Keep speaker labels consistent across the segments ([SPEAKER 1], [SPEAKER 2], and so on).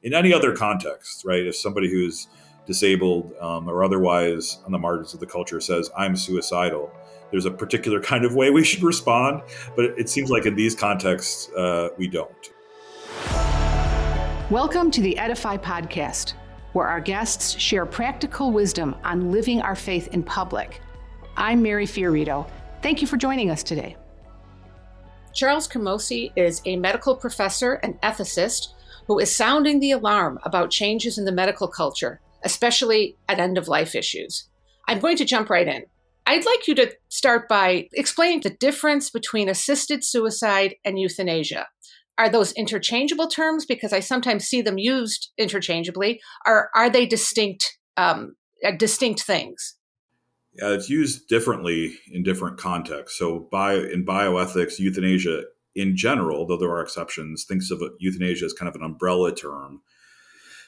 [SPEAKER 1] In any other context, right? If somebody who's disabled or otherwise on the margins of the culture says, I'm suicidal, there's a particular kind of way we should respond. But it seems like in these contexts, we don't.
[SPEAKER 2] Welcome to the EDIFY Podcast, where our guests share practical wisdom on living our faith in public. I'm Mary Fiorito. Thank you for joining us today.
[SPEAKER 3] Charlie Camosy is a medical professor and ethicist who is sounding the alarm about changes in the medical culture, especially at end-of-life issues. I'm going to jump right in. I'd like you to start by explaining the difference between assisted suicide and euthanasia. Are those interchangeable terms? Because I sometimes see them used interchangeably. Or are they distinct things?
[SPEAKER 1] Yeah, it's used differently in different contexts. So in bioethics, euthanasia in general, though there are exceptions, thinks of euthanasia as kind of an umbrella term.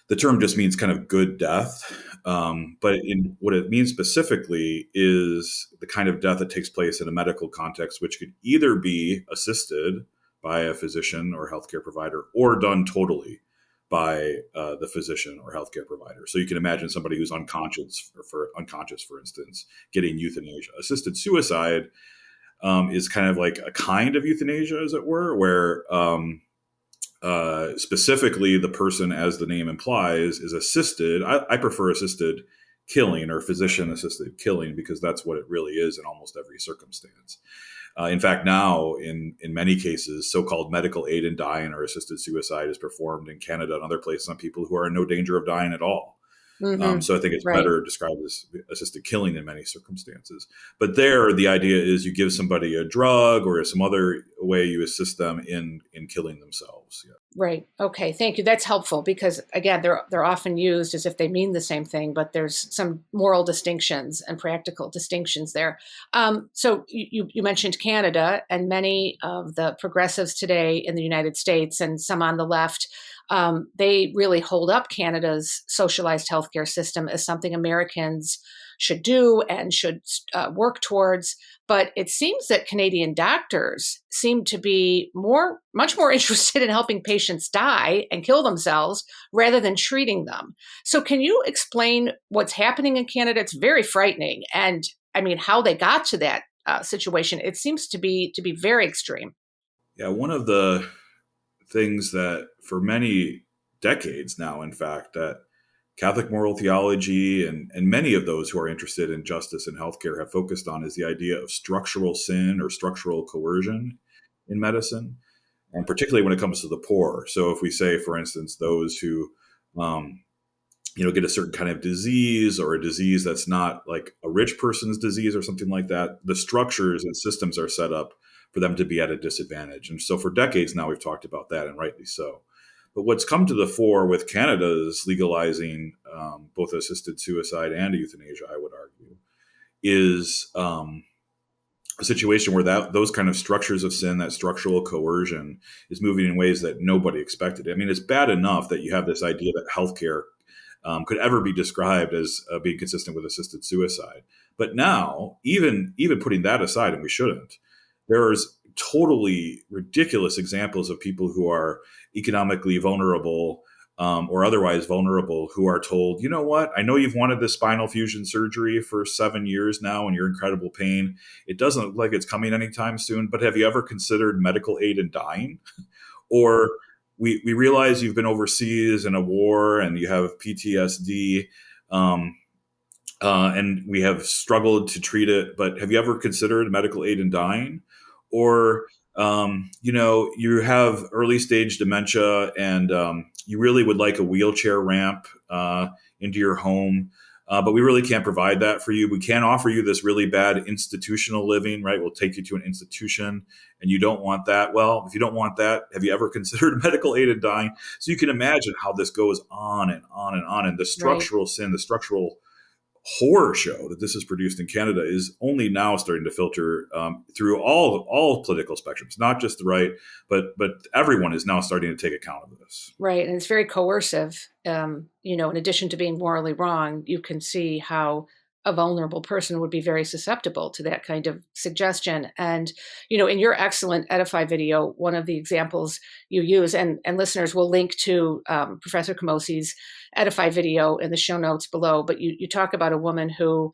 [SPEAKER 1] The term just means kind of good death. But in what it means specifically is the kind of death that takes place in a medical context, which could either be assisted by a physician or healthcare provider or done totally by the physician or healthcare provider. So you can imagine somebody who's unconscious, for instance, getting euthanasia. Assisted suicide is kind of like a kind of euthanasia, as it were, where specifically the person, as the name implies, is assisted. I prefer assisted killing or physician-assisted killing because that's what it really is in almost every circumstance. In fact, now in many cases, so-called medical aid in dying or assisted suicide is performed in Canada and other places on people who are in no danger of dying at all. Mm-hmm. So I think it's better described as assisted killing in many circumstances. But there, the idea is you give somebody a drug or some other way you assist them in killing themselves. Yeah.
[SPEAKER 3] Right. Okay. Thank you. That's helpful because, again, they're often used as if they mean the same thing, but there's some moral distinctions and practical distinctions there. So you mentioned Canada, and many of the progressives today in the United States and some on the left, they really hold up Canada's socialized healthcare system as something Americans should do and should work towards. But it seems that Canadian doctors seem to be much more interested in helping patients die and kill themselves rather than treating them. So can you explain what's happening in Canada? It's very frightening. And I mean, how they got to that situation, it seems to be very extreme.
[SPEAKER 1] Yeah, one of the things that for many decades now, in fact, that Catholic moral theology and many of those who are interested in justice and healthcare have focused on is the idea of structural sin or structural coercion in medicine, and particularly when it comes to the poor. So if we say, for instance, those who get a certain kind of disease or a disease that's not like a rich person's disease or something like that, the structures and systems are set up for them to be at a disadvantage. And so for decades now, we've talked about that, and rightly so. But what's come to the fore with Canada's legalizing both assisted suicide and euthanasia, I would argue, is a situation where those kind of structures of sin, that structural coercion, is moving in ways that nobody expected. I mean, it's bad enough that you have this idea that healthcare could ever be described as being consistent with assisted suicide. But now, even putting that aside, and we shouldn't, there's totally ridiculous examples of people who are economically vulnerable or otherwise vulnerable who are told, you know what, I know you've wanted this spinal fusion surgery for 7 years now and you're in incredible pain. It doesn't look like it's coming anytime soon, but have you ever considered medical aid in dying? Or we realize you've been overseas in a war and you have PTSD and we have struggled to treat it, but have you ever considered medical aid in dying? Or, you have early stage dementia and you really would like a wheelchair ramp into your home, but we really can't provide that for you. We can't offer you this really bad institutional living, right? We'll take you to an institution and you don't want that. Well, if you don't want that, have you ever considered medical aid in dying? So you can imagine how this goes on and on and on. And the structural sin, the structural horror show that this has produced in Canada is only now starting to filter through all political spectrums, not just the right, but everyone is now starting to take account of this.
[SPEAKER 3] Right, and it's very coercive. In addition to being morally wrong, you can see how a vulnerable person would be very susceptible to that kind of suggestion. And, in your excellent EDIFY video, one of the examples you use, and listeners will link to Professor Camosy's EDIFY video in the show notes below, but you talk about a woman who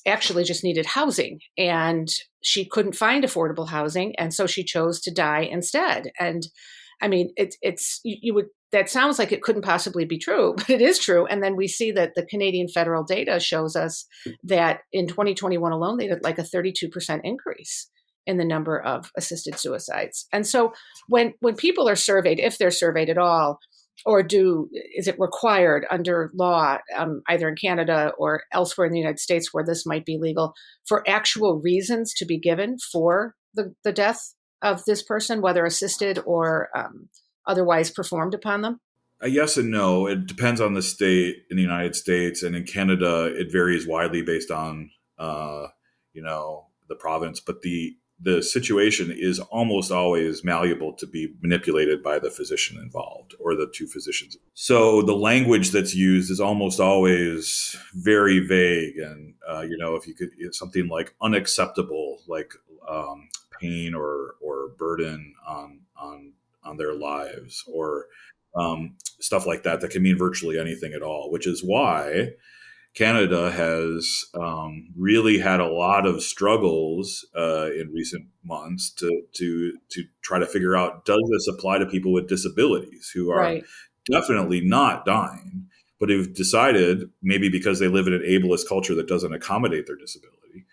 [SPEAKER 3] actually just needed housing, and she couldn't find affordable housing, and so she chose to die instead. And I mean, that sounds like it couldn't possibly be true, but it is true. And then we see that the Canadian federal data shows us that in 2021 alone, they had like a 32% increase in the number of assisted suicides. And so when people are surveyed, if they're surveyed at all, or is it required under law, either in Canada or elsewhere in the United States where this might be legal, for actual reasons to be given for the death of this person, whether assisted or otherwise performed upon them?
[SPEAKER 1] Yes and no. It depends on the state in the United States, and in Canada, it varies widely based on the province. But the situation is almost always malleable to be manipulated by the physician involved or the two physicians. So the language that's used is almost always very vague, and if you could something like unacceptable, like pain or burden on their lives, or stuff like that can mean virtually anything at all, which is why Canada has really had a lot of struggles in recent months to try to figure out, does this apply to people with disabilities who are definitely not dying, but have decided, maybe because they live in an ableist culture that doesn't accommodate their disability,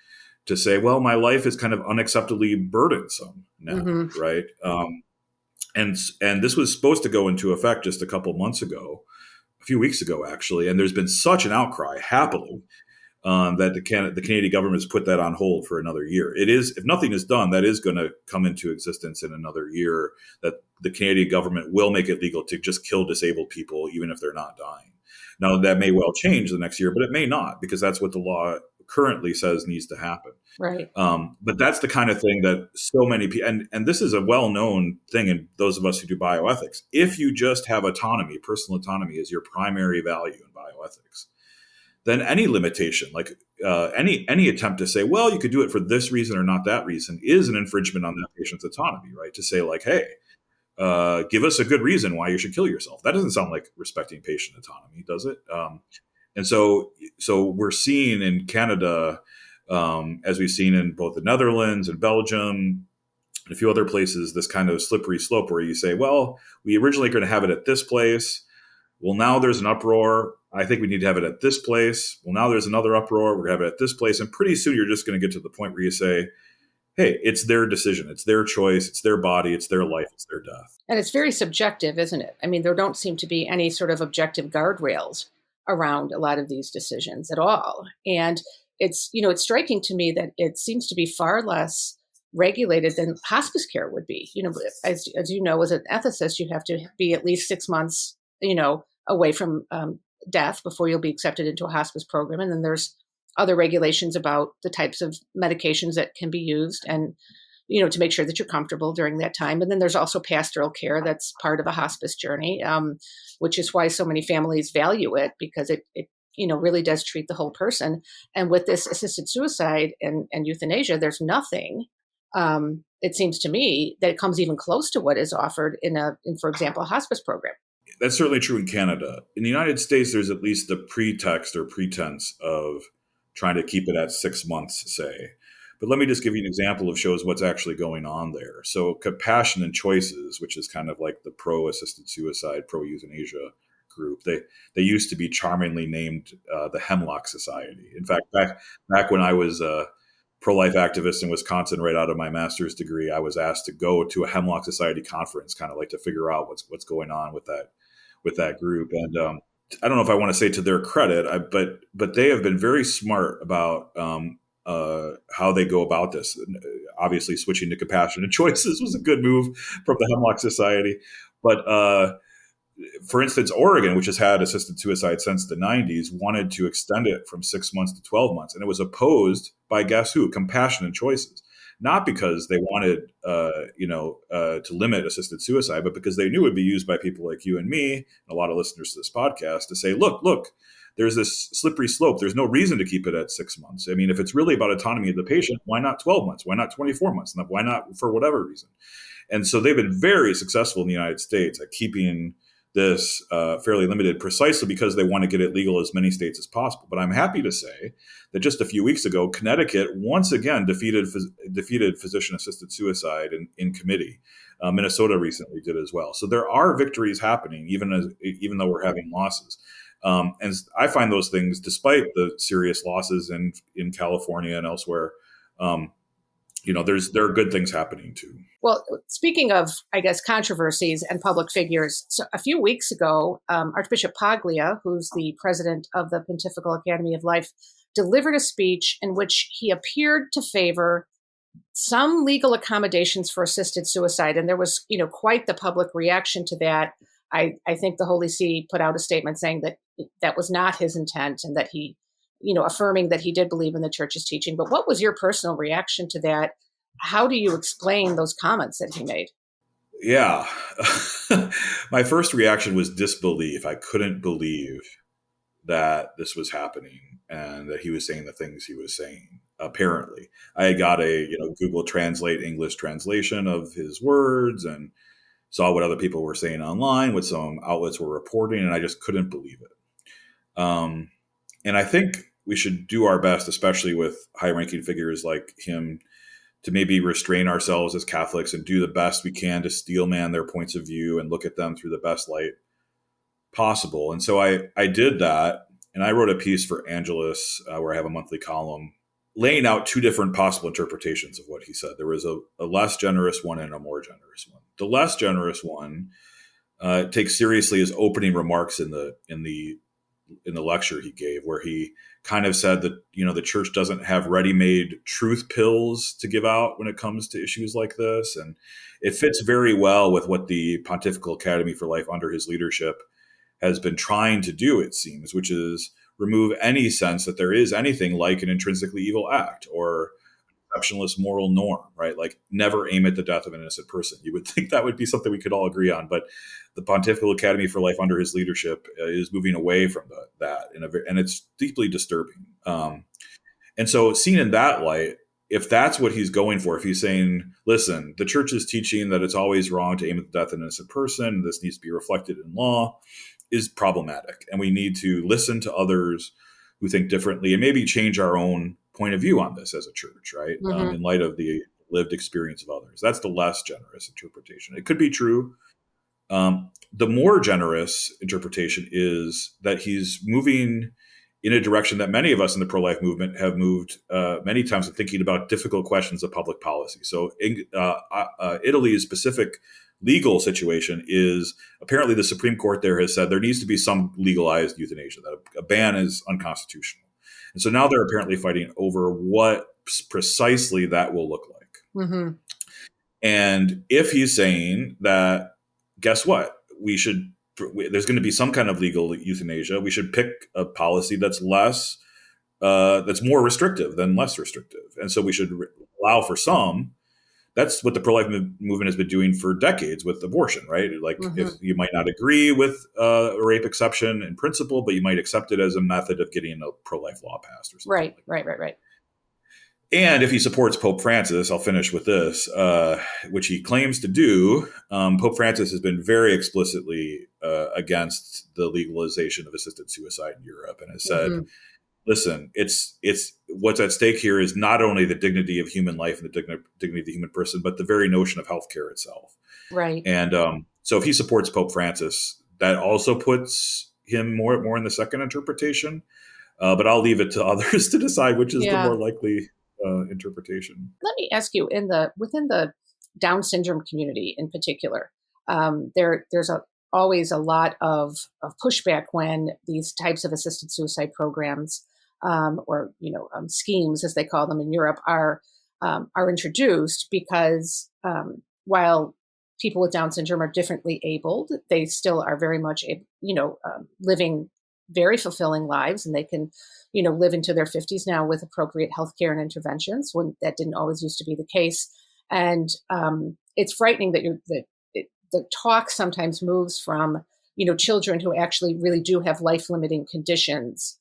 [SPEAKER 1] to say, well, my life is kind of unacceptably burdensome now, right? And this was supposed to go into effect just a few weeks ago, actually. And there's been such an outcry, happily, that the Canadian government has put that on hold for another year. It is, if nothing is done, that is going to come into existence in another year, that the Canadian government will make it legal to just kill disabled people, even if they're not dying. Now, that may well change the next year, but it may not, because that's what the law currently says needs to happen.
[SPEAKER 3] Right.
[SPEAKER 1] But that's the kind of thing that so many people, and this is a well-known thing in those of us who do bioethics. If you just have autonomy, personal autonomy as your primary value in bioethics, then any limitation, like any attempt to say, well, you could do it for this reason or not that reason, is an infringement on that patient's autonomy, right? To say like, hey, give us a good reason why you should kill yourself. That doesn't sound like respecting patient autonomy, does it? And so we're seeing in Canada, as we've seen in both the Netherlands and Belgium and a few other places, this kind of slippery slope where you say, well, we originally going to have it at this place. Well, now there's an uproar. I think we need to have it at this place. Well, now there's another uproar. We're going to have it at this place. And pretty soon you're just going to get to the point where you say, hey, it's their decision. It's their choice. It's their body. It's their life. It's their death.
[SPEAKER 3] And it's very subjective, isn't it? I mean, there don't seem to be any sort of objective guardrails around a lot of these decisions at all. And it's striking to me that it seems to be far less regulated than hospice care would be. As you know, as an ethicist, you have to be at least 6 months, away from death before you'll be accepted into a hospice program. And then there's other regulations about the types of medications that can be used and, to make sure that you're comfortable during that time. And then there's also pastoral care that's part of a hospice journey, which is why so many families value it, because it really does treat the whole person. And with this assisted suicide and euthanasia, there's nothing, it seems to me, that comes even close to what is offered in, for example, a hospice program.
[SPEAKER 1] That's certainly true in Canada. In the United States, there's at least the pretext or pretense of trying to keep it at 6 months, say. But let me just give you an example of shows what's actually going on there. So Compassion and Choices, which is kind of like the pro-assisted suicide, pro-euthanasia group, they used to be charmingly named the Hemlock Society. In fact, back when I was a pro-life activist in Wisconsin, right out of my master's degree, I was asked to go to a Hemlock Society conference, kind of like to figure out what's going on with that group. And I don't know if I want to say to their credit, but they have been very smart about how they go about this. Obviously, switching to Compassion and Choices was a good move from the Hemlock Society. But for instance, Oregon, which has had assisted suicide since the 90s, wanted to extend it from 6 months to 12 months. And it was opposed by, guess who? Compassion and Choices. not because they wanted, to limit assisted suicide, but because they knew it would be used by people like you and me, and a lot of listeners to this podcast, to say, look, there's this slippery slope. There's no reason to keep it at 6 months. I mean, if it's really about autonomy of the patient, why not 12 months? Why not 24 months? Why not for whatever reason? And so they've been very successful in the United States at keeping this fairly limited, precisely because they want to get it legal as many states as possible. But I'm happy to say that just a few weeks ago, Connecticut once again defeated physician-assisted suicide in committee. Minnesota recently did as well. So there are victories happening, even though we're having losses. And I find those things, despite the serious losses in California and elsewhere, there are good things happening too.
[SPEAKER 3] Well, speaking of, I guess, controversies and public figures, so a few weeks ago, Archbishop Paglia, who's the president of the Pontifical Academy of Life, delivered a speech in which he appeared to favor some legal accommodations for assisted suicide. And there was, quite the public reaction to that. I think the Holy See put out a statement saying that that was not his intent, and that he, affirming that he did believe in the church's teaching. But what was your personal reaction to that? How do you explain those comments that he made?
[SPEAKER 1] Yeah. My first reaction was disbelief. I couldn't believe that this was happening and that he was saying the things he was saying. Apparently, I got a Google Translate English translation of his words and saw what other people were saying online, what some outlets were reporting, and I just couldn't believe it. And I think we should do our best, especially with high-ranking figures like him, to maybe restrain ourselves as Catholics and do the best we can to steelman their points of view and look at them through the best light possible. And so I did that, and I wrote a piece for Angelus, where I have a monthly column, laying out two different possible interpretations of what he said. There was a less generous one and a more generous one. The less generous one takes seriously his opening remarks in the lecture he gave, where he kind of said that the church doesn't have ready-made truth pills to give out when it comes to issues like this, and it fits very well with what the Pontifical Academy for Life under his leadership has been trying to do, it seems, which is remove any sense that there is anything like an intrinsically evil act or exceptionalist moral norm, right? Like, never aim at the death of an innocent person. You would think that would be something we could all agree on, but the Pontifical Academy for Life under his leadership is moving away from that, and it's deeply disturbing. And so, seen in that light, if that's what he's going for, if he's saying, listen, the church is teaching that it's always wrong to aim at the death of an innocent person, this needs to be reflected in law, is problematic. And we need to listen to others who think differently and maybe change our own point of view on this as a church, right?
[SPEAKER 3] Mm-hmm.
[SPEAKER 1] In light of the lived experience of others. That's the less generous interpretation. It could be true. The more generous interpretation is that he's moving in a direction that many of us in the pro-life movement have moved many times in thinking about difficult questions of public policy. So Italy's specific legal situation is, apparently the Supreme Court there has said there needs to be some legalized euthanasia, that a ban is unconstitutional. And so now they're apparently fighting over what precisely that will look like.
[SPEAKER 3] Mm-hmm.
[SPEAKER 1] And if he's saying that, guess what? There's going to be some kind of legal euthanasia. We should pick a policy that's that's more restrictive than less restrictive. And so we should allow for some. That's what the pro-life movement has been doing for decades with abortion, right? Like,
[SPEAKER 3] Mm-hmm.
[SPEAKER 1] if you might not agree with a rape exception in principle, but you might accept it as a method of getting a pro-life law passed or something.
[SPEAKER 3] Right.
[SPEAKER 1] And if he supports Pope Francis, I'll finish with this, which he claims to do. Pope Francis has been very explicitly against the legalization of assisted suicide in Europe, and has said,
[SPEAKER 3] Mm-hmm.
[SPEAKER 1] listen, it's what's at stake here is not only the dignity of human life and the dignity of the human person, but the very notion of healthcare itself.
[SPEAKER 3] Right.
[SPEAKER 1] And so if he supports Pope Francis, that also puts him more in the second interpretation. But I'll leave it to others to decide which is the more likely interpretation.
[SPEAKER 3] Let me ask you, within the Down syndrome community in particular, there's always a lot of pushback when these types of assisted suicide programs or schemes, as they call them in Europe, are introduced, because while people with Down syndrome are differently abled, they still are very much living very fulfilling lives, and they can, live into their 50s now with appropriate healthcare and interventions, when that didn't always used to be the case. And it's frightening that the talk sometimes moves from, children who actually really do have life-limiting conditions,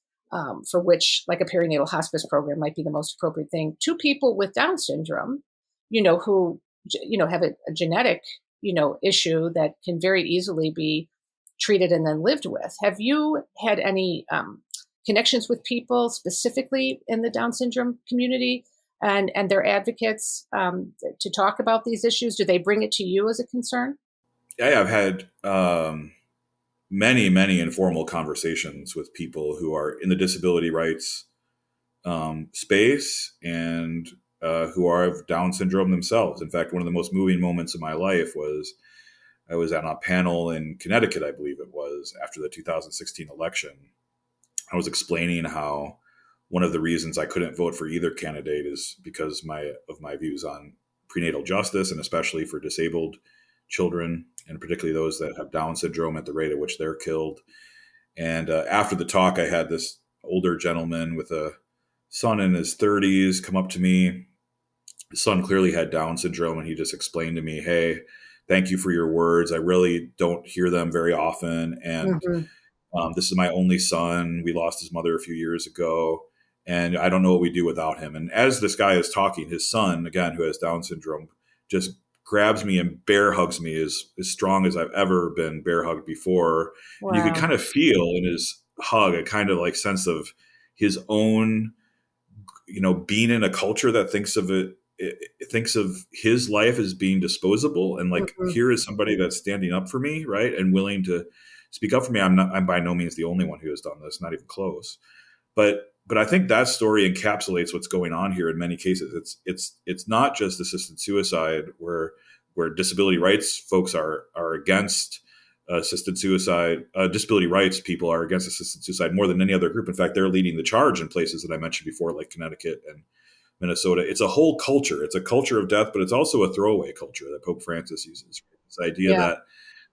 [SPEAKER 3] for which like a perinatal hospice program might be the most appropriate thing, to people with Down syndrome, who, have a genetic, issue that can very easily be treated and then lived with. Have you had any connections with people specifically in the Down syndrome community and their advocates to talk about these issues? Do they bring it to you as a concern?
[SPEAKER 1] Yeah, I've had many informal conversations with people who are in the disability rights space and who are of Down syndrome themselves. In fact, one of the most moving moments of my life was I was on a panel in Connecticut, I believe it was, after the 2016 election. I was explaining how one of the reasons I couldn't vote for either candidate is because of my views on prenatal justice, and especially for disabled children, and particularly those that have Down syndrome at the rate at which they're killed. And after the talk, I had this older gentleman with a son in his 30s come up to me. His son clearly had Down syndrome, and he just explained to me, "Hey, thank you for your words. I really don't hear them very often. And this is my only son. We lost his mother a few years ago, and I don't know what we do without him." And as this guy is talking, his son, again, who has Down syndrome, just grabs me and bear hugs me as strong as I've ever been bear hugged before. Wow. And you could kind of feel in his hug a kind of like sense of his own, being in a culture that thinks of his life as being disposable, and like, here is somebody that's standing up for me, right, and willing to speak up for me. I'm by no means the only one who has done this, not even close. But I think that story encapsulates what's going on here in many cases. It's not just assisted suicide where disability rights folks are against assisted suicide. Disability rights people are against assisted suicide more than any other group. In fact, they're leading the charge in places that I mentioned before, like Connecticut and Minnesota. It's a whole culture. It's a culture of death, but it's also a throwaway culture that Pope Francis uses. This idea that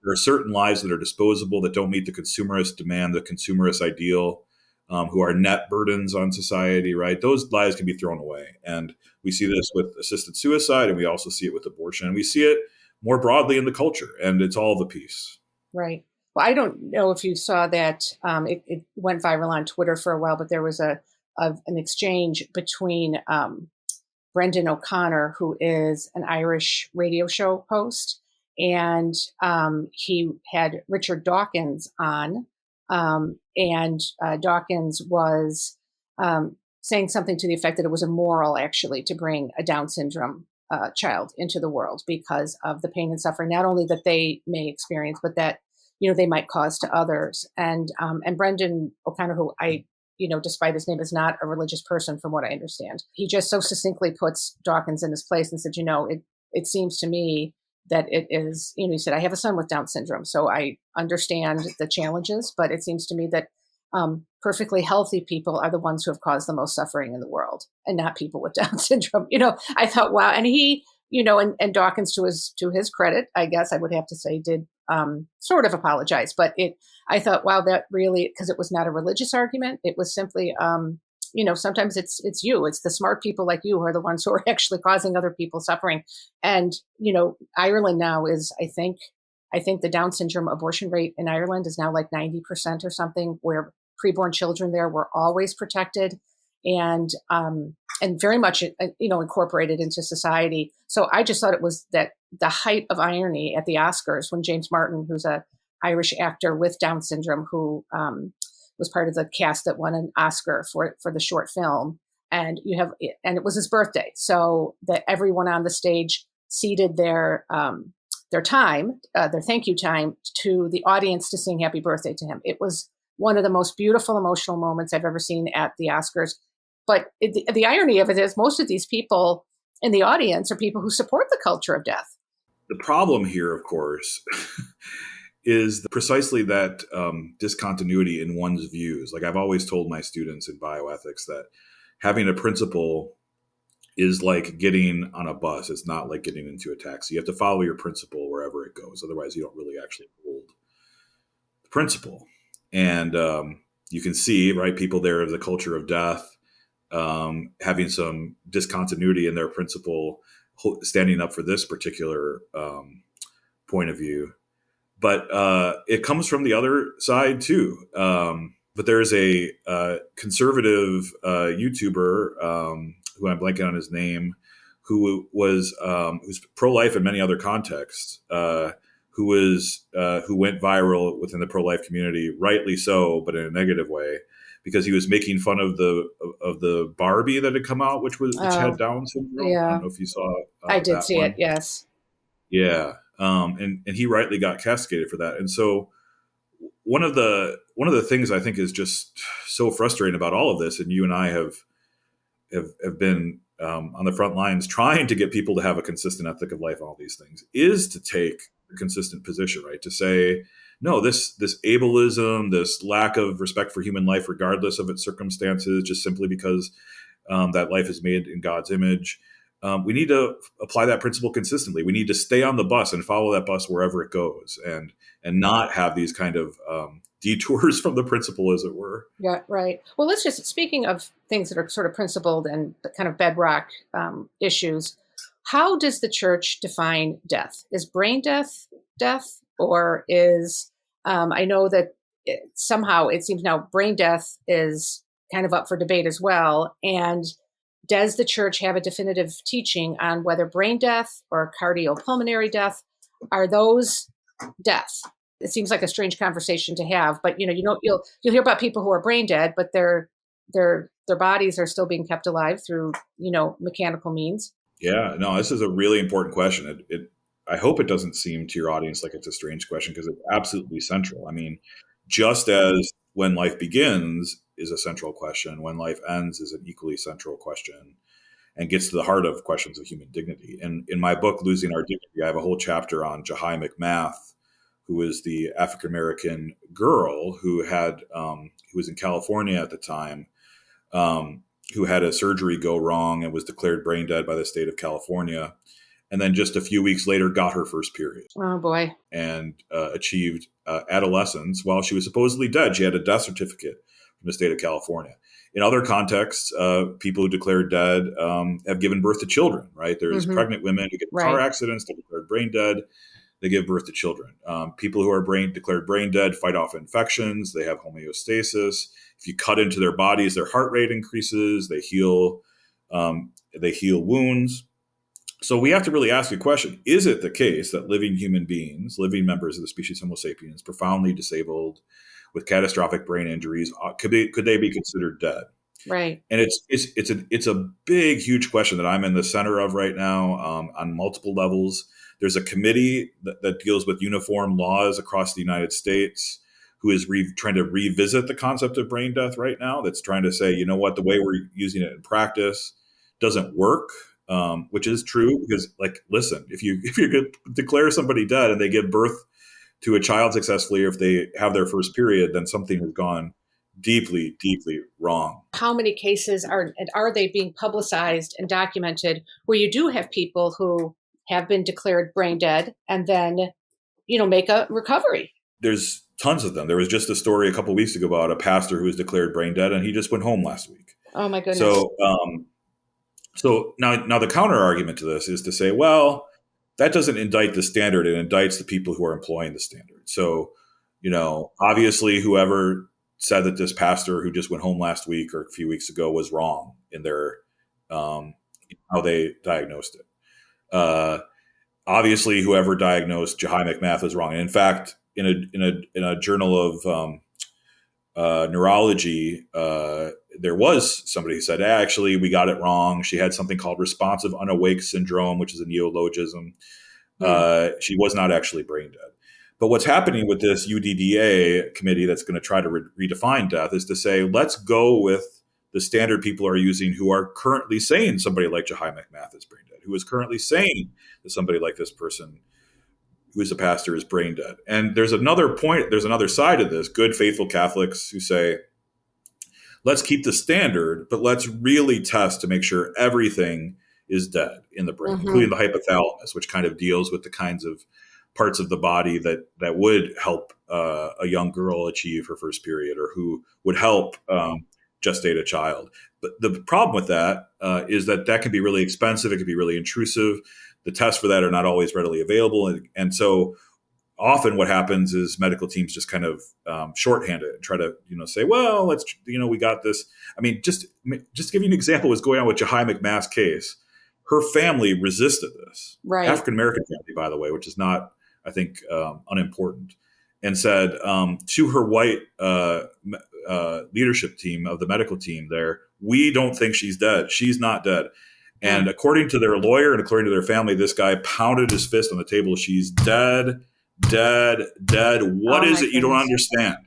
[SPEAKER 1] there are certain lives that are disposable, that don't meet the consumerist demand, the consumerist ideal, who are net burdens on society, right? Those lives can be thrown away. And we see this with assisted suicide, and we also see it with abortion. And we see it more broadly in the culture, and it's all of a piece.
[SPEAKER 3] Right. Well, I don't know if you saw that. It went viral on Twitter for a while, but there was an exchange between Brendan O'Connor, who is an Irish radio show host, and he had Richard Dawkins on, and Dawkins was saying something to the effect that it was immoral, actually, to bring a Down syndrome child into the world because of the pain and suffering, not only that they may experience, but that they might cause to others. And Brendan O'Connor, who I despite his name, is not a religious person, from what I understand, he just so succinctly puts Dawkins in his place and said, it seems to me that it is, he said, I have a son with Down syndrome, so I understand the challenges, but it seems to me that perfectly healthy people are the ones who have caused the most suffering in the world, and not people with Down syndrome. I thought, wow. And he, and Dawkins, to his credit, I guess I would have to say, did sort of apologize. But I thought, wow, that really, because it was not a religious argument. It was simply, sometimes it's the smart people like you who are the ones who are actually causing other people suffering. And, Ireland now is, I think the Down syndrome abortion rate in Ireland is now like 90% or something, where preborn children there were always protected and very much, incorporated into society. So I just thought it was that the height of irony at the Oscars when James Martin, who's a Irish actor with Down syndrome, who was part of the cast that won an Oscar for the short film, and it was his birthday, so that everyone on the stage ceded their time, their thank you time, to the audience to sing happy birthday to him. It was one of the most beautiful, emotional moments I've ever seen at the Oscars. But the irony of it is most of these people in the audience are people who support the culture of death.
[SPEAKER 1] The problem here, of course, is precisely that discontinuity in one's views. Like I've always told my students in bioethics that having a principle is like getting on a bus. It's not like getting into a taxi. You have to follow your principle wherever it goes. Otherwise, you don't really actually hold the principle. And you can see, right, people there of the culture of death, having some discontinuity in their principle, standing up for this particular point of view. But it comes from the other side too. But there's a conservative YouTuber who I'm blanking on his name, who was who's pro-life in many other contexts, who went viral within the pro-life community, rightly so, but in a negative way, because he was making fun of the Barbie that had come out, which had Down syndrome.
[SPEAKER 3] Yeah.
[SPEAKER 1] I don't know if you saw.
[SPEAKER 3] I did see
[SPEAKER 1] one.
[SPEAKER 3] it. Yes.
[SPEAKER 1] Yeah, and he rightly got castigated for that. And so one of the things I think is just so frustrating about all of this, and you and I have been on the front lines trying to get people to have a consistent ethic of life, all these things, is to take a consistent position, right? To say, no, this ableism, this lack of respect for human life, regardless of its circumstances, just simply because that life is made in God's image. We need to apply that principle consistently. We need to stay on the bus and follow that bus wherever it goes, and not have these kind of detours from the principle, as it were.
[SPEAKER 3] Yeah, right. Well, let's just, speaking of things that are sort of principled and kind of bedrock issues, how does the church define death? Is brain death, or is, I know that somehow it seems now brain death is kind of up for debate as well. And does the church have a definitive teaching on whether brain death or cardiopulmonary death, are those deaths? It seems like a strange conversation to have, but you'll hear about people who are brain dead, but their bodies are still being kept alive through mechanical means.
[SPEAKER 1] Yeah, no, this is a really important question. I hope it doesn't seem to your audience like it's a strange question, because it's absolutely central. I mean, just as when life begins is a central question, when life ends is an equally central question, and gets to the heart of questions of human dignity. And in my book, Losing Our Dignity, I have a whole chapter on Jahai McMath, who was the African-American girl who was in California at the time, who had a surgery go wrong and was declared brain dead by the state of California. And then just a few weeks later got her first period.
[SPEAKER 3] Oh, boy.
[SPEAKER 1] And achieved adolescence while she was supposedly dead. She had a death certificate from the state of California. In other contexts, people who declared dead have given birth to children, right? There's pregnant women who get in car accidents, they're declared brain dead, they give birth to children. People who are declared brain dead fight off infections, they have homeostasis. If you cut into their bodies, their heart rate increases, they heal wounds. So we have to really ask a question. Is it the case that living human beings, living members of the species Homo sapiens, profoundly disabled with catastrophic brain injuries, could they be considered dead?
[SPEAKER 3] Right.
[SPEAKER 1] And it's a big, huge question that I'm in the center of right now on multiple levels. There's a committee that deals with uniform laws across the United States who is trying to revisit the concept of brain death right now. That's trying to say, you know what, the way we're using it in practice doesn't work. Which is true, because, like, listen, if you declare somebody dead and they give birth to a child successfully, or if they have their first period, then something has gone deeply, deeply wrong.
[SPEAKER 3] How many cases are they being publicized and documented where you do have people who have been declared brain dead and then, make a recovery? There's
[SPEAKER 1] tons of them. There was just a story a couple of weeks ago about a pastor who was declared brain dead, and he just went home last week.
[SPEAKER 3] Oh my goodness.
[SPEAKER 1] So now the counter argument to this is to say, well, that doesn't indict the standard. It indicts the people who are employing the standard. So, obviously whoever said that this pastor who just went home last week or a few weeks ago was wrong in their how they diagnosed it. Obviously whoever diagnosed Jahai McMath was wrong. And in fact, in a journal of neurology, there was somebody who said, actually, we got it wrong. She had something called responsive unawake syndrome, which is a neologism. She was not actually brain dead. But what's happening with this UDDA committee that's going to try to redefine death is to say, let's go with the standard people are using, who are currently saying somebody like Jahai McMath is brain dead, who is currently saying that somebody like this person who is a pastor is brain dead. And there's another side of this, good, faithful Catholics who say, let's keep the standard, but let's really test to make sure everything is dead in the brain, including the hypothalamus, which kind of deals with the kinds of parts of the body that would help a young girl achieve her first period, or who would help gestate a child. But the problem with that is that can be really expensive. It can be really intrusive. The tests for that are not always readily available. And so often what happens is medical teams just kind of shorthand it and try to, say, well, let's, we got this. I mean, just to give you an example, what's going on with Jahai McMath's case. Her family resisted this.
[SPEAKER 3] Right.
[SPEAKER 1] African-American family, by the way, which is not, I think, unimportant, and said to her white leadership team of the medical team there, we don't think she's dead. She's not dead. And according to their lawyer and according to their family, this guy pounded his fist on the table. She's dead, dead, dead. What is it you don't understand?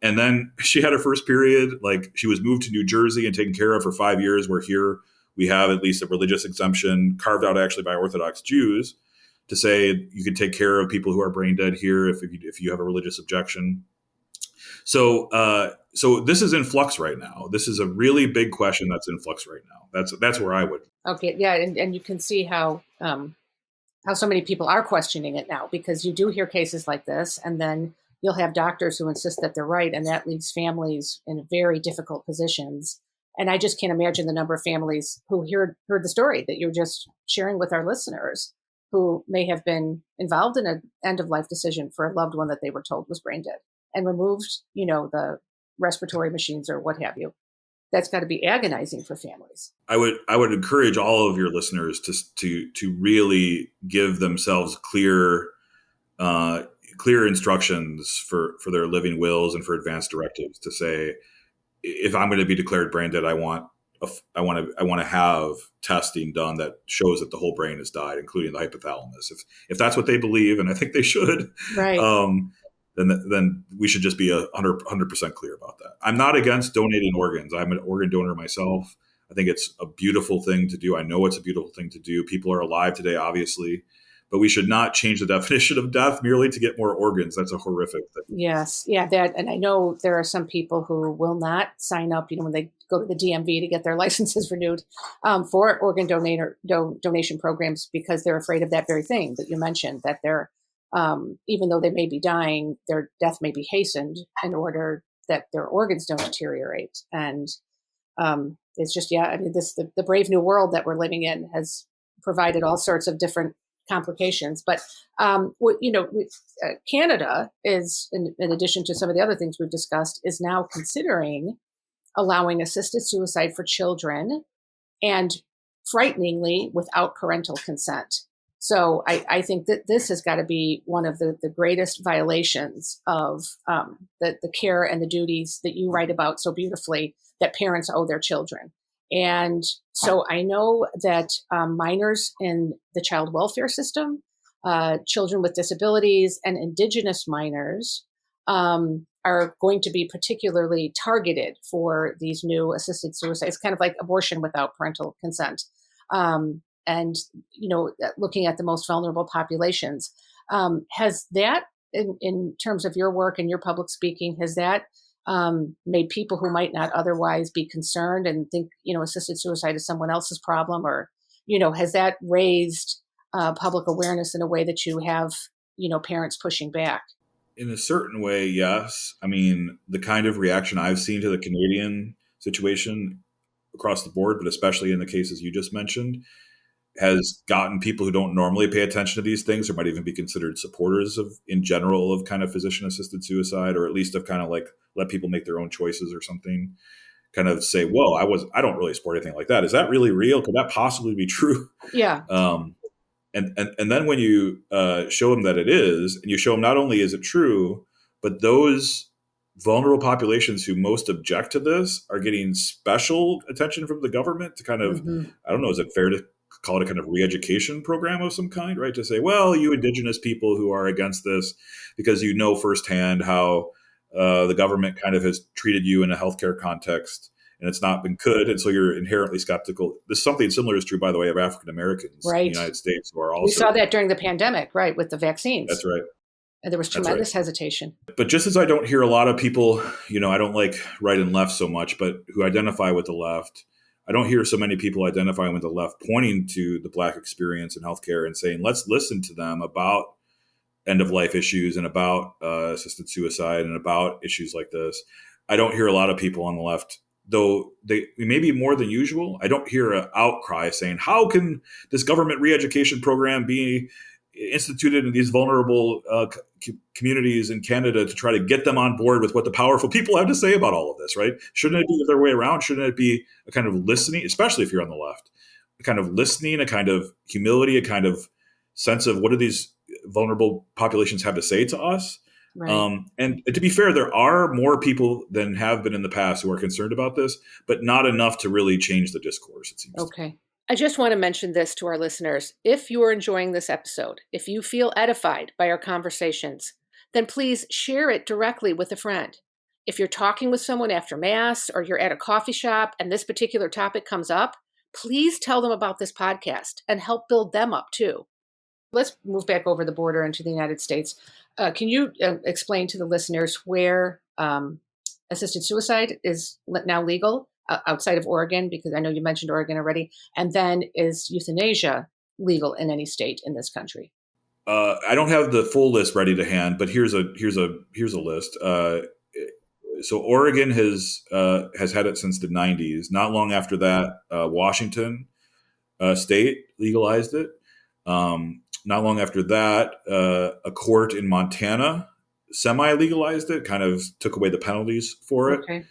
[SPEAKER 1] And then she had her first period. Like, she was moved to New Jersey and taken care of for 5 years, where here we have at least a religious exemption carved out actually by Orthodox Jews to say you can take care of people who are brain dead here if you have a religious objection. So this is in flux right now. This is a really big question that's in flux right now. That's where I would.
[SPEAKER 3] Okay, yeah, and you can see how so many people are questioning it now, because you do hear cases like this, and then you'll have doctors who insist that they're right, and that leaves families in very difficult positions. And I just can't imagine the number of families who heard the story that you're just sharing with our listeners, who may have been involved in an end-of-life decision for a loved one that they were told was brain dead, and removed, the respiratory machines or what have you. That's got to be agonizing for families.
[SPEAKER 1] I would encourage all of your listeners to really give themselves clear instructions for their living wills and for advance directives, to say, if I'm going to be declared brain dead, I want to have testing done that shows that the whole brain has died, including the hypothalamus. If that's what they believe, and I think they should,
[SPEAKER 3] right.
[SPEAKER 1] Then we should just be 100% clear about that. I'm not against donating organs. I'm an organ donor myself. I think it's a beautiful thing to do. I know it's a beautiful thing to do. People are alive today, obviously, but we should not change the definition of death merely to get more organs. That's a horrific thing.
[SPEAKER 3] Yes. Yeah. And I know there are some people who will not sign up, when they go to the DMV to get their licenses renewed, for organ donation programs, because they're afraid of that very thing that you mentioned, that they're, even though they may be dying, their death may be hastened in order that their organs don't deteriorate. And it's just, the brave new world that we're living in has provided all sorts of different complications. But, Canada is, in addition to some of the other things we've discussed, is now considering allowing assisted suicide for children, and frighteningly without parental consent. So I think that this has got to be one of the greatest violations of the care and the duties that you write about so beautifully that parents owe their children. And so I know that minors in the child welfare system, children with disabilities, and Indigenous minors are going to be particularly targeted for these new assisted suicides, kind of like abortion without parental consent. And, looking at the most vulnerable populations, has that, in terms of your work and your public speaking, has that made people who might not otherwise be concerned and think, assisted suicide is someone else's problem, or, has that raised public awareness in a way that you have, parents pushing back?
[SPEAKER 1] In a certain way, yes. I mean, the kind of reaction I've seen to the Canadian situation across the board, but especially in the cases you just mentioned, has gotten people who don't normally pay attention to these things, or might even be considered supporters of, in general, of kind of physician-assisted suicide, or at least of kind of like let people make their own choices or something, kind of say, whoa, I don't really support anything like that. Is that really real? Could that possibly be true?
[SPEAKER 3] Yeah.
[SPEAKER 1] And then when you show them that it is, and you show them not only is it true, but those vulnerable populations who most object to this are getting special attention from the government to kind of, I don't know, is it fair to call it a kind of re-education program of some kind, right? To say, well, you Indigenous people who are against this, because you know firsthand how the government kind of has treated you in a healthcare context, and it's not been good, and so you're inherently skeptical. This something similar is true, by the way, of African Americans in the United States, who are also.
[SPEAKER 3] We saw that during the pandemic, right, with the vaccines.
[SPEAKER 1] That's right.
[SPEAKER 3] And there was tremendous hesitation.
[SPEAKER 1] But just as I don't hear a lot of people, I don't like right and left so much, but who identify with the left, I don't hear so many people identifying with the left pointing to the Black experience in healthcare and saying, let's listen to them about end of life issues and about assisted suicide and about issues like this. I don't hear a lot of people on the left, though they maybe more than usual. I don't hear an outcry saying, how can this government re-education program be instituted in these vulnerable communities in Canada to try to get them on board with what the powerful people have to say about all of this, right? Shouldn't it be the other way around? Shouldn't it be a kind of listening, especially if you're on the left, a kind of listening, a kind of humility, a kind of sense of what do these vulnerable populations have to say to us?
[SPEAKER 3] Right.
[SPEAKER 1] And to be fair, there are more people than have been in the past who are concerned about this, but not enough to really change the discourse, it seems.
[SPEAKER 3] Okay. I just want to mention this to our listeners. If you are enjoying this episode, if you feel edified by our conversations, then please share it directly with a friend. If you're talking with someone after Mass or you're at a coffee shop and this particular topic comes up, please tell them about this podcast and help build them up too. Let's move back over the border into the United States. Can you explain to the listeners where assisted suicide is now legal outside of Oregon? Because I know you mentioned Oregon already. And then is euthanasia legal in any state in this country?
[SPEAKER 1] I don't have the full list ready to hand, but here's a list. So Oregon has had it since the 90s. Not long after that, Washington state legalized it. Not long after that, a court in Montana semi-legalized it, kind of took away the penalties for it.
[SPEAKER 3] Okay.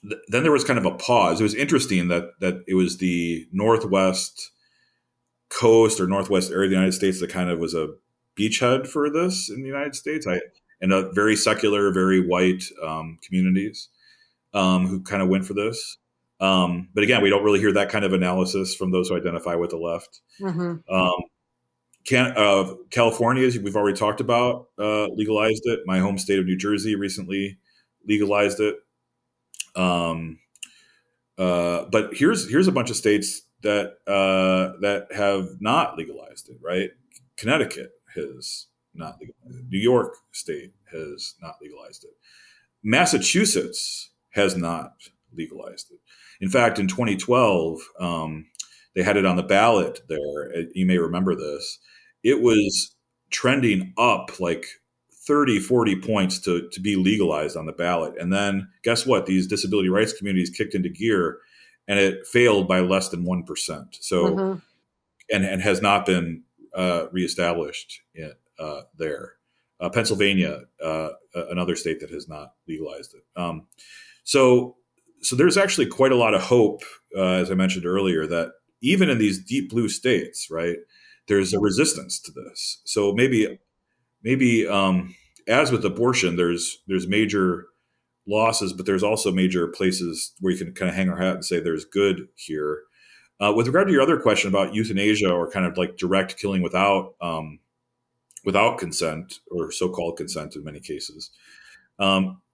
[SPEAKER 1] Then there was kind of a pause. It was interesting that it was the Northwest coast or Northwest area of the United States that kind of was a beachhead for this in the United States. And a very secular, very white communities who kind of went for this. But again, we don't really hear that kind of analysis from those who identify with the left.
[SPEAKER 3] Mm-hmm.
[SPEAKER 1] California, as we've already talked about, legalized it. My home state of New Jersey recently legalized it. But here's a bunch of states that have not legalized it, right? Connecticut has not legalized it. New York State has not legalized it. Massachusetts has not legalized it. In fact, in 2012, they had it on the ballot there. You may remember this. It was trending up like 30, 40 points to be legalized on the ballot. And then guess what? These disability rights communities kicked into gear and it failed by less than 1%. So,
[SPEAKER 3] Mm-hmm.
[SPEAKER 1] and has not been reestablished there. Pennsylvania, another state that has not legalized it. So there's actually quite a lot of hope, as I mentioned earlier, that even in these deep blue states, right, there's a resistance to this. So maybe as with abortion, there's major losses, but there's also major places where you can kind of hang our hat and say there's good here. With regard to your other question about euthanasia or kind of like direct killing without consent or so-called consent in many cases,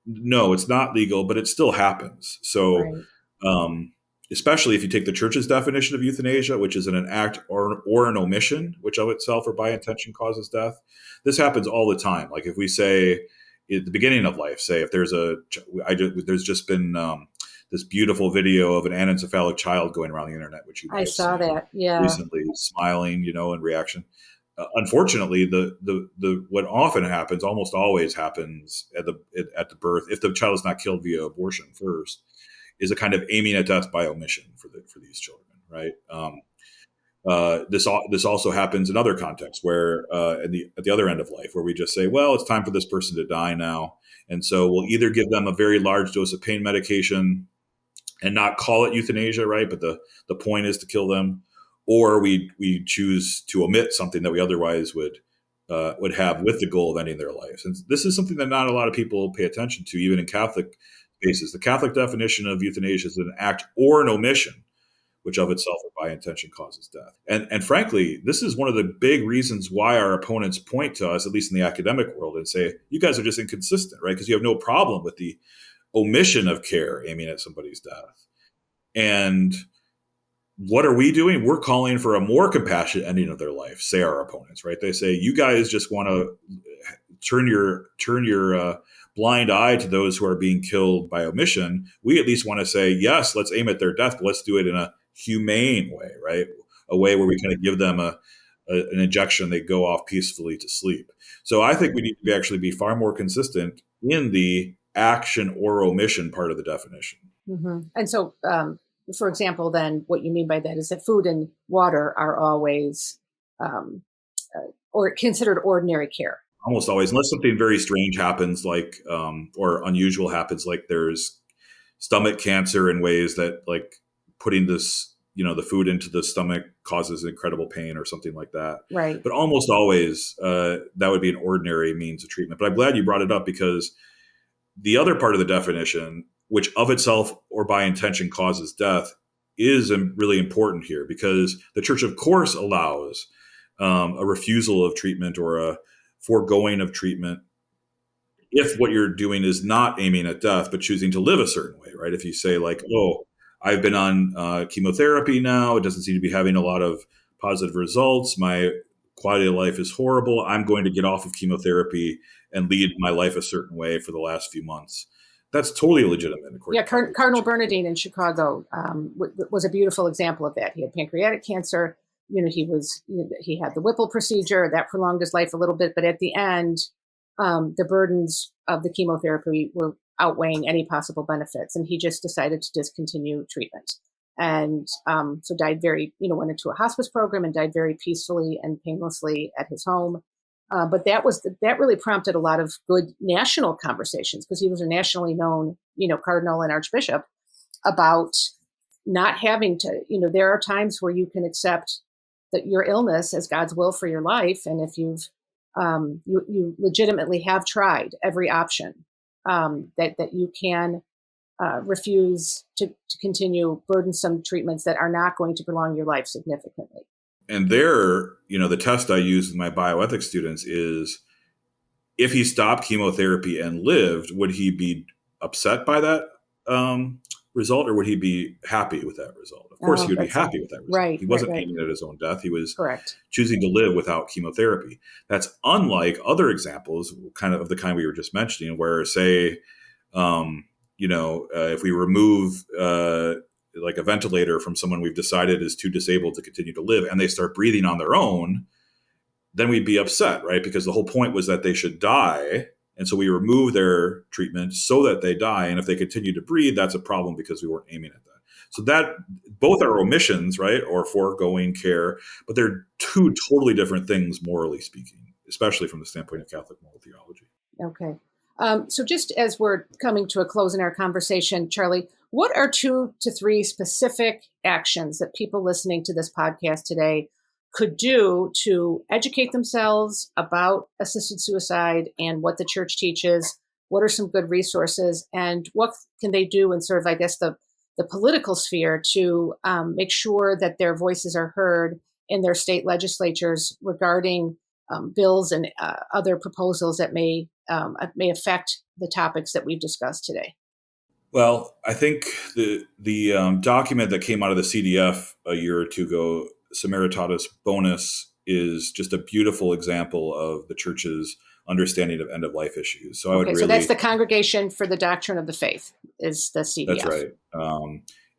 [SPEAKER 1] no, it's not legal, but it still happens. So,
[SPEAKER 3] Right.
[SPEAKER 1] Especially if you take the church's definition of euthanasia, which is an act or an omission, which of itself or by intention causes death. This happens all the time. Like if we say at the beginning of life, say if there's there's just been this beautiful video of an anencephalic child going around the internet, which you might
[SPEAKER 3] I
[SPEAKER 1] have
[SPEAKER 3] saw
[SPEAKER 1] seen
[SPEAKER 3] that. Yeah.
[SPEAKER 1] recently, smiling, in reaction. Unfortunately, the what often happens, almost always happens at the birth, if the child is not killed via abortion first, is a kind of aiming at death by omission for these children, right? This also happens in other contexts where at the other end of life, where we just say, well, it's time for this person to die now, and so we'll either give them a very large dose of pain medication and not call it euthanasia, right? But the point is to kill them, or we choose to omit something that we otherwise would have with the goal of ending their lives. And this is something that not a lot of people pay attention to, even in Catholic cases. The Catholic definition of euthanasia is an act or an omission, which of itself or by intention causes death. And frankly, this is one of the big reasons why our opponents point to us, at least in the academic world, and say, you guys are just inconsistent, right? Because you have no problem with the omission of care aiming at somebody's death. And what are we doing? We're calling for a more compassionate ending of their life, say our opponents, right? They say, you guys just want to turn your blind eye to those who are being killed by omission. We at least want to say, yes, let's aim at their death, but let's do it in a humane way, right? A way where we kind of give them a an injection, they go off peacefully to sleep. So I think we need to actually be far more consistent in the action or omission part of the definition.
[SPEAKER 3] Mm-hmm. And so, for example, then what you mean by that is that food and water are always or considered ordinary care.
[SPEAKER 1] Almost always, unless something very strange happens, like or unusual happens, like there's stomach cancer in ways that, like, putting this, the food into the stomach causes incredible pain or something like that.
[SPEAKER 3] Right.
[SPEAKER 1] But almost always, that would be an ordinary means of treatment. But I'm glad you brought it up, because the other part of the definition, which of itself or by intention causes death, is really important here, because the church, of course, allows a refusal of treatment or a foregoing of treatment if what you're doing is not aiming at death, but choosing to live a certain way, right? If you say, like, oh, I've been on chemotherapy now, it doesn't seem to be having a lot of positive results, my quality of life is horrible, I'm going to get off of chemotherapy and lead my life a certain way for the last few months. That's totally legitimate.
[SPEAKER 3] Yeah, Cardinal Bernardine in Chicago was a beautiful example of that. He had pancreatic cancer. He had the Whipple procedure that prolonged his life a little bit, but at the end, the burdens of the chemotherapy were outweighing any possible benefits, and he just decided to discontinue treatment. And so died went into a hospice program and died very peacefully and painlessly at his home. But that really prompted a lot of good national conversations, because he was a nationally known, cardinal and archbishop, about not having to, there are times where you can accept that your illness as God's will for your life. And if you've, you legitimately have tried every option, that you can refuse to continue burdensome treatments that are not going to prolong your life significantly.
[SPEAKER 1] And there, the test I use with my bioethics students is, if he stopped chemotherapy and lived, would he be upset by that result, or would he be happy with that result? Of course, he would be happy with that result.
[SPEAKER 3] Right,
[SPEAKER 1] he wasn't
[SPEAKER 3] right.
[SPEAKER 1] aiming at his own death. He was
[SPEAKER 3] correct.
[SPEAKER 1] Choosing to live without chemotherapy. That's unlike other examples, kind of the kind we were just mentioning, where, say, if we remove like a ventilator from someone we've decided is too disabled to continue to live, and they start breathing on their own, then we'd be upset, right? Because the whole point was that they should die. And so we remove their treatment so that they die. And if they continue to breathe, that's a problem, because we weren't aiming at that. So that both are omissions, right? Or foregoing care, but they're two totally different things, morally speaking, especially from the standpoint of Catholic moral theology.
[SPEAKER 3] Okay. So just as we're coming to a close in our conversation, Charlie, what are 2 to 3 specific actions that people listening to this podcast today could do to educate themselves about assisted suicide and what the church teaches? What are some good resources, and what can they do in sort of, I guess, the political sphere to make sure that their voices are heard in their state legislatures regarding bills and other proposals that may affect the topics that we've discussed today?
[SPEAKER 1] Well, I think the document that came out of the CDF a year or two ago, Summaritatis Bonus, is just a beautiful example of the church's understanding of end-of-life issues. So I would really... So
[SPEAKER 3] that's the Congregation for the Doctrine of the Faith, is the CDF.
[SPEAKER 1] That's right.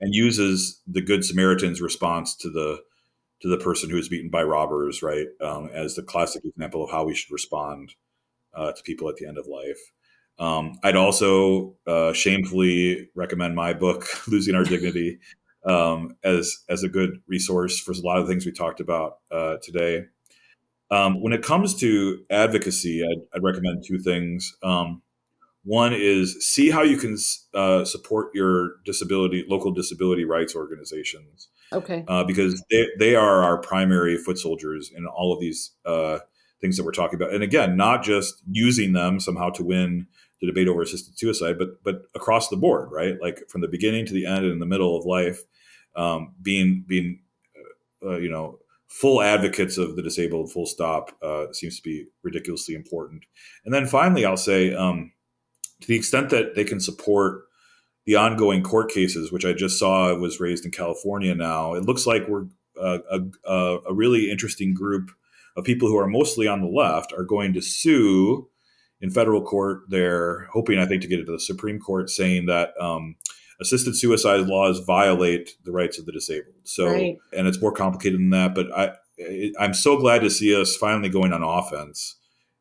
[SPEAKER 1] And uses the Good Samaritan's response to the person who was beaten by robbers, right, as the classic example of how we should respond to people at the end of life. I'd also shamefully recommend my book, Losing Our Dignity, as a good resource for a lot of the things we talked about today. When it comes to advocacy, I'd recommend 2 things. One is, see how you can support your local disability rights organizations.
[SPEAKER 3] Okay.
[SPEAKER 1] Because they are our primary foot soldiers in all of these things that we're talking about. And again, not just using them somehow to win the debate over assisted suicide, but across the board, right? Like from the beginning to the end and in the middle of life, being full advocates of the disabled, full stop, seems to be ridiculously important. And then finally, I'll say, to the extent that they can support the ongoing court cases, which I just saw was raised in California now, it looks like we're a really interesting group of people who are mostly on the left are going to sue in federal court. They're hoping, I think, to get it to the Supreme Court, saying that assisted suicide laws violate the rights of the disabled. So, right. And it's more complicated than that. But I'm so glad to see us finally going on offense,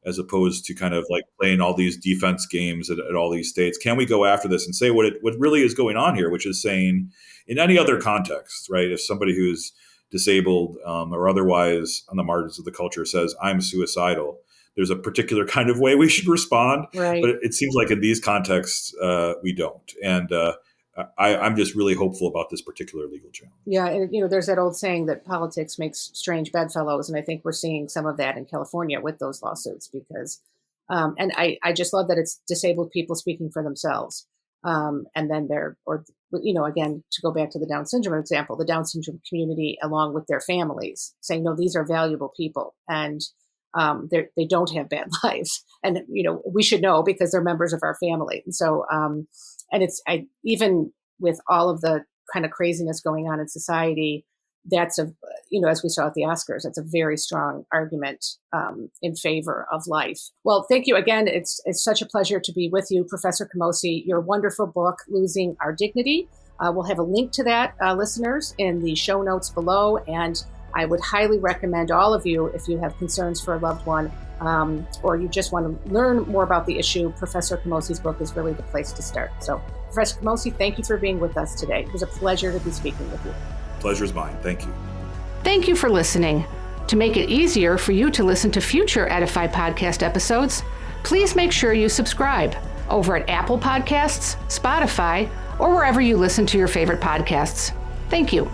[SPEAKER 1] as opposed to kind of like playing all these defense games at all these states. Can we go after this and say what really is going on here, which is saying, in any other context, right? If somebody who's disabled or otherwise on the margins of the culture says, I'm suicidal, there's a particular kind of way we should respond.
[SPEAKER 3] Right.
[SPEAKER 1] But it seems like in these contexts, we don't. And I'm just really hopeful about this particular legal challenge.
[SPEAKER 3] Yeah. And, there's that old saying that politics makes strange bedfellows. And I think we're seeing some of that in California with those lawsuits because, and I just love that it's disabled people speaking for themselves. And then again, to go back to the Down syndrome example, the Down syndrome community, along with their families, saying, no, these are valuable people. And they don't have bad lives. And, we should know because they're members of our family. And so, and even with all of the kind of craziness going on in society, that's as we saw at the Oscars, that's a very strong argument in favor of life. Well, thank you again. It's such a pleasure to be with you, Professor Camosy. Your wonderful book, Losing Our Dignity. We'll have a link to that, listeners, in the show notes below. And I would highly recommend all of you, if you have concerns for a loved one, or you just want to learn more about the issue, Professor Camosy's book is really the place to start. So, Professor Camosy, thank you for being with us today. It was a pleasure to be speaking with you.
[SPEAKER 1] Pleasure's mine. Thank you.
[SPEAKER 2] Thank you for listening. To make it easier for you to listen to future EDIFY Podcast episodes, please make sure you subscribe over at Apple Podcasts, Spotify, or wherever you listen to your favorite podcasts. Thank you.